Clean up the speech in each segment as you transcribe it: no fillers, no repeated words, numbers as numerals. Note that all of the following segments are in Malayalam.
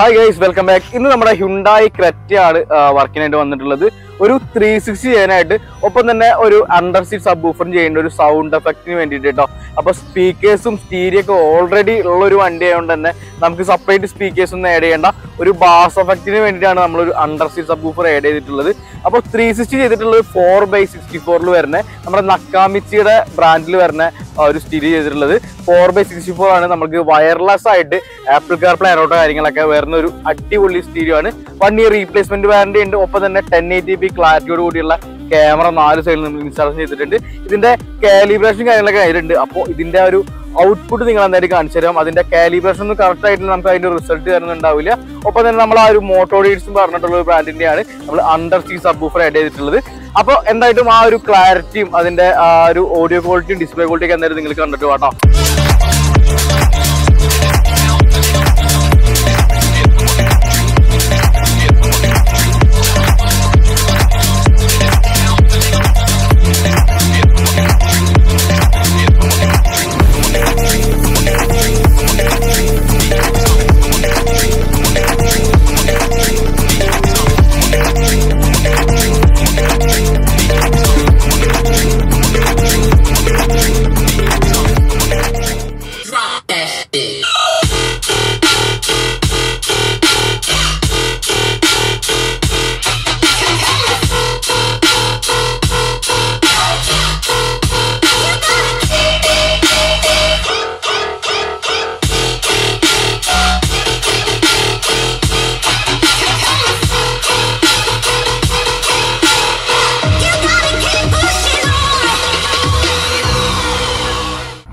Hi guys, welcome back. ഇന്ന് നമ്മുടെ Hyundai Creta ആണ് വർക്കിനായിട്ട് വന്നിട്ടുള്ളത്. ഒരു 360 ചെയ്യാനായിട്ട് ഒപ്പം തന്നെ ഒരു അണ്ടർ സീറ്റ് സബ് വൂഫർ ചെയ്യേണ്ട ഒരു സൗണ്ട് എഫക്റ്റിന് വേണ്ടിയിട്ട് കേട്ടോ. അപ്പോൾ സ്പീക്കേഴ്സും സ്റ്റീരിയോ ഒക്കെ ഓൾറെഡി ഉള്ള ഒരു വണ്ടി ആയതുകൊണ്ട് തന്നെ നമുക്ക് സെപ്പറേറ്റ് സ്പീക്കേഴ്സ് ഒന്നും ആഡ് ചെയ്യേണ്ട. ഒരു ബാസ് എഫക്റ്റിന് വേണ്ടിയിട്ടാണ് നമ്മളൊരു under seat sub woofer add ചെയ്തിട്ടുള്ളത്. അപ്പോൾ 360 ചെയ്തിട്ടുള്ളത് 4x64 വരുന്നത് നമ്മുടെ നക്കാമിച്ചിയുടെ ബ്രാൻഡിൽ വരുന്ന ഒരു സ്റ്റീരിയോ ചെയ്തിട്ടുള്ളത് 4x64 ആണ്. നമുക്ക് വയർലെസ് ആയിട്ട് ആപ്പിൾ കാർപ്ലേ ആൻഡ്രോയിഡ് കാര്യങ്ങളൊക്കെ വരുന്ന ഒരു അടിപൊളി സ്റ്റീരിയോ ആണ്. 1 year റീപ്ലേസ്മെന്റ് വാറന്റി ഉണ്ട്. ഒപ്പം തന്നെ 1080p ക്ലാരിറ്റിയോട് കൂടിയുള്ള ക്യാമറ 4 സൈഡിൽ നമ്മൾ ഇൻസ്റ്റാളേഷൻ ചെയ്തിട്ടുണ്ട്. ഇതിന്റെ കാലിബ്രേഷൻ കാര്യങ്ങളൊക്കെ ആയിട്ടുണ്ട്. അപ്പോൾ ഇതിന്റെ ഒരു ഔട്ട്പുട്ട് നിങ്ങൾ എന്തായാലും കാണിച്ചു തരാം. അതിന്റെ കാലിബ്രേഷൻ ഒന്നും കറക്റ്റ് ആയിട്ട് നമുക്ക് അതിന്റെ റിസൾട്ട് തരുന്നുണ്ടാവില്ല. ഒപ്പം തന്നെ നമ്മൾ ആ ഒരു മോട്ടോഡീഡ്സും പറഞ്ഞിട്ടുള്ള ഒരു ബ്രാൻഡിന്റെയാണ് നമ്മൾ under seat sub woofer add ചെയ്തിട്ടുള്ളത്. അപ്പോൾ എന്തായിട്ടും ആ ഒരു ക്ലാരിറ്റിയും അതിന്റെ ആ ഒരു ഓഡിയോ ക്വാളിറ്റിയും ഡിസ്പ്ലേ ക്വാളിറ്റിയും എന്തായാലും നിങ്ങൾ കണ്ടിട്ട് കേട്ടോ.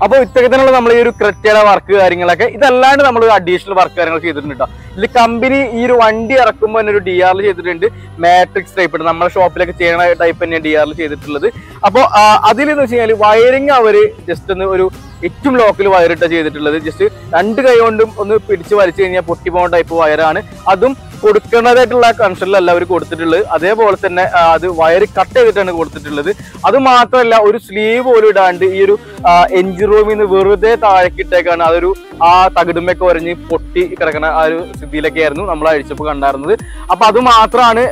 അപ്പോൾ ഇത്രയൊക്കെ തന്നെയുള്ള നമ്മൾ ഈ ഒരു ക്രെറ്റയുടെ വർക്ക് കാര്യങ്ങളൊക്കെ. ഇതല്ലാണ്ട് നമ്മൾ അഡീഷണൽ വർക്ക് കാര്യങ്ങൾ ചെയ്തിട്ടുണ്ട് കേട്ടോ. ഇതിൽ കമ്പനി ഈ ഒരു വണ്ടി ഇറക്കുമ്പോൾ തന്നെ ഒരു DRL ചെയ്തിട്ടുണ്ട്. മാട്രിക്സ് ടൈപ്പ് ഉണ്ട്, നമ്മുടെ ഷോപ്പിലൊക്കെ ചെയ്യണ ടൈപ്പ് തന്നെയാണ് DRL ചെയ്തിട്ടുള്ളത്. അപ്പോൾ അതിലെന്ന് വെച്ച് കഴിഞ്ഞാൽ വയറിങ് അവർ ജസ്റ്റ് ഒന്ന് ഒരു ഏറ്റവും ലോക്കൽ വയറിട്ട ചെയ്തിട്ടുള്ളത്. ജസ്റ്റ് 2 കൈ കൊണ്ടും ഒന്ന് പിടിച്ച് വലിച്ചു കഴിഞ്ഞാൽ പൊട്ടി പോകുന്ന ടൈപ്പ് വയറാണ്. അതും കൊടുക്കുന്നതായിട്ടുള്ള കൺസെപ്റ്റിലല്ല അവർ കൊടുത്തിട്ടുള്ളത്. അതേപോലെ തന്നെ അത് വയറ് കട്ട് ചെയ്തിട്ടാണ് കൊടുത്തിട്ടുള്ളത്. അത് മാത്രമല്ല ഒരു സ്ലീവ് പോലും ഇടാണ്ട് ഈ ഒരു എഞ്ചിൻ റൂമിൽ നിന്ന് വെറുതെ താഴേക്കിട്ടേക്കാണ്. അതൊരു ആ തകിടുമൊക്കെ ഒരഞ്ഞ് പൊട്ടി കിടക്കുന്ന ആ ഒരു സ്ഥിതിയിലൊക്കെ ആയിരുന്നു നമ്മൾ അഴിച്ചപ്പോൾ കണ്ടായിരുന്നത്. അപ്പൊ അത് മാത്രമാണ്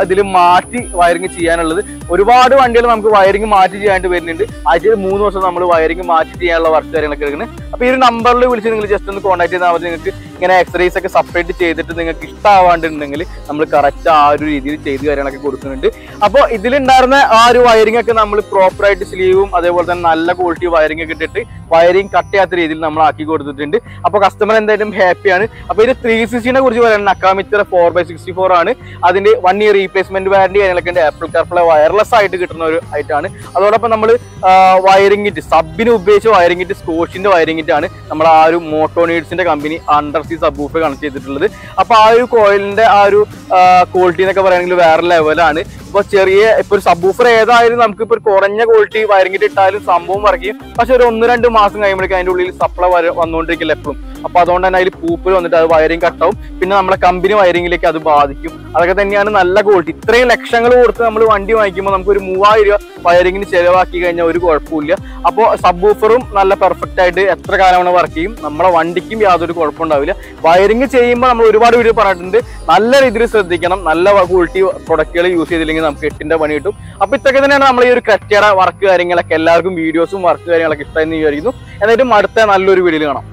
ഇതിൽ മാറ്റി വയറിങ് ചെയ്യാനുള്ളത്. ഒരുപാട് വണ്ടികൾ നമുക്ക് വയറിങ് മാറ്റി ചെയ്യാനായിട്ട് വരുന്നുണ്ട്. ആഴ്ചയിൽ 3 ദിവസം നമ്മൾ വയറിങ് മാറ്റി ചെയ്യാനുള്ള വർക്ക് കാര്യങ്ങളൊക്കെ എടുക്കുന്നത്. അപ്പൊ ഈ ഒരു നമ്പറിൽ വിളിച്ച് നിങ്ങൾ ജസ്റ്റ് ഒന്ന് കോൺടാക്ട് ചെയ്താൽ മതി. നിങ്ങൾക്ക് ഇങ്ങനെ എക്സറൈസ് ഒക്കെ സെപ്പറേറ്റ് ചെയ്തിട്ട് നിങ്ങൾക്ക് ഇഷ്ടമാവാണ്ടുണ്ടെങ്കിൽ നമ്മൾ കറക്റ്റ് ആ ഒരു രീതിയിൽ ചെയ്ത് കാര്യങ്ങളൊക്കെ കൊടുക്കുന്നുണ്ട്. അപ്പോൾ ഇതിലുണ്ടായിരുന്ന ആ ഒരു വയറിംഗ് ഒക്കെ നമ്മൾ പ്രോപ്പറായിട്ട് സ്ലീവും അതേപോലെ തന്നെ നല്ല ക്വാളിറ്റി വയറിംഗ് ഒക്കെ ഇട്ടിട്ട് വയറിംഗ് കട്ട് ചെയ്യാത്ത രീതിയിൽ നമ്മൾ ആക്കി കൊടുത്തിട്ടുണ്ട്. അപ്പോൾ കസ്റ്റമർ എന്തായാലും ഹാപ്പിയാണ്. അപ്പോൾ ഇത് 360നെ കുറിച്ച് പറയുന്നത് നക്കാമിച്ചിയുടെ 4x64 ആണ്. അതിന്റെ 1 year റീപ്ലേസ്മെന്റ് വാറന്റി കാര്യങ്ങളൊക്കെ ഉണ്ട്. ആപ്പിൾ കാർപ്ലേ വയർലെസ് ആയിട്ട് കിട്ടുന്ന ഒരു ആയിട്ടാണ്. അതോടൊപ്പം നമ്മൾ വയറിംഗ് ഇറ്റ് സബിന് ഉപയോഗിച്ച് വയറിംഗ് ഇറ്റ് സ്കോഷിന്റെ വയറിംഗ് ഇറ്റാണ് നമ്മൾ ആ ഒരു മോട്ടോനീഡ്സിന്റെ കമ്പനി under seat subwoofer connect ചെയ്തിട്ടുള്ളത്. അപ്പൊ ആ ഒരു കോയിലിന്റെ ആ ഒരു ക്വാളിറ്റി എന്നൊക്കെ പറയുകയാണെങ്കിൽ വേറെ ലെവലാണ്. ഇപ്പൊ ഇപ്പൊ ഒരു സബ് വൂഫർ ഏതായാലും നമുക്ക് ഇപ്പൊ കുറഞ്ഞ ക്വാളിറ്റി വയറിംഗ് ഇട്ടാലും സംഭവം വർക്കും. പക്ഷെ ഒരു 1-2 മാസം കഴിയുമ്പോഴേക്കും അതിന്റെ ഉള്ളിൽ സപ്ലൈ വന്നുകൊണ്ടിരിക്കില്ല എപ്പോഴും. അപ്പൊ അതുകൊണ്ട് തന്നെ അതിൽ പൂപ്പിൽ വന്നിട്ട് അത് വയറിംഗ് കട്ടാവും. പിന്നെ നമ്മളെ കമ്പനി വയറിംഗിലേക്ക് അത് ബാധിക്കും. അതൊക്കെ തന്നെയാണ് നല്ല ക്വാളിറ്റി. ഇത്രയും ലക്ഷങ്ങൾ കൊടുത്ത് നമ്മൾ വണ്ടി വാങ്ങിക്കുമ്പോൾ നമുക്ക് ഒരു 3000 രൂപ വയറിംഗിന് ചെലവാക്കി കഴിഞ്ഞാൽ ഒരു കുഴപ്പമില്ല. അപ്പോൾ സബ് വൂഫറും നല്ല പെർഫെക്റ്റ് ആയിട്ട് എത്ര കാലമാണ് വർക്ക് ചെയ്യും. നമ്മളെ വണ്ടിക്കും യാതൊരു കുഴപ്പമുണ്ടാവില്ല. വയറിംഗ് ചെയ്യുമ്പോൾ നമ്മൾ ഒരുപാട് വീഡിയോ പറഞ്ഞിട്ടുണ്ട്. നല്ല രീതിയിൽ ശ്രദ്ധിക്കണം. നല്ല ക്വാളിറ്റി പ്രൊഡക്റ്റുകൾ യൂസ് ചെയ്തില്ലെങ്കിൽ നമുക്ക് 8ന്റെ പണി കിട്ടും. അപ്പൊ ഇതൊക്കെ തന്നെയാണ് നമ്മൾ ഈ ഒരു ക്രെറ്റയുടെ വർക്ക് കാര്യങ്ങളൊക്കെ. എല്ലാവർക്കും വീഡിയോസും വർക്ക് കാര്യങ്ങളൊക്കെ ഇഷ്ടമായി വിചാരിക്കുന്നു. എന്നിട്ടും അടുത്ത നല്ലൊരു വീഡിയോയിൽ കാണാം.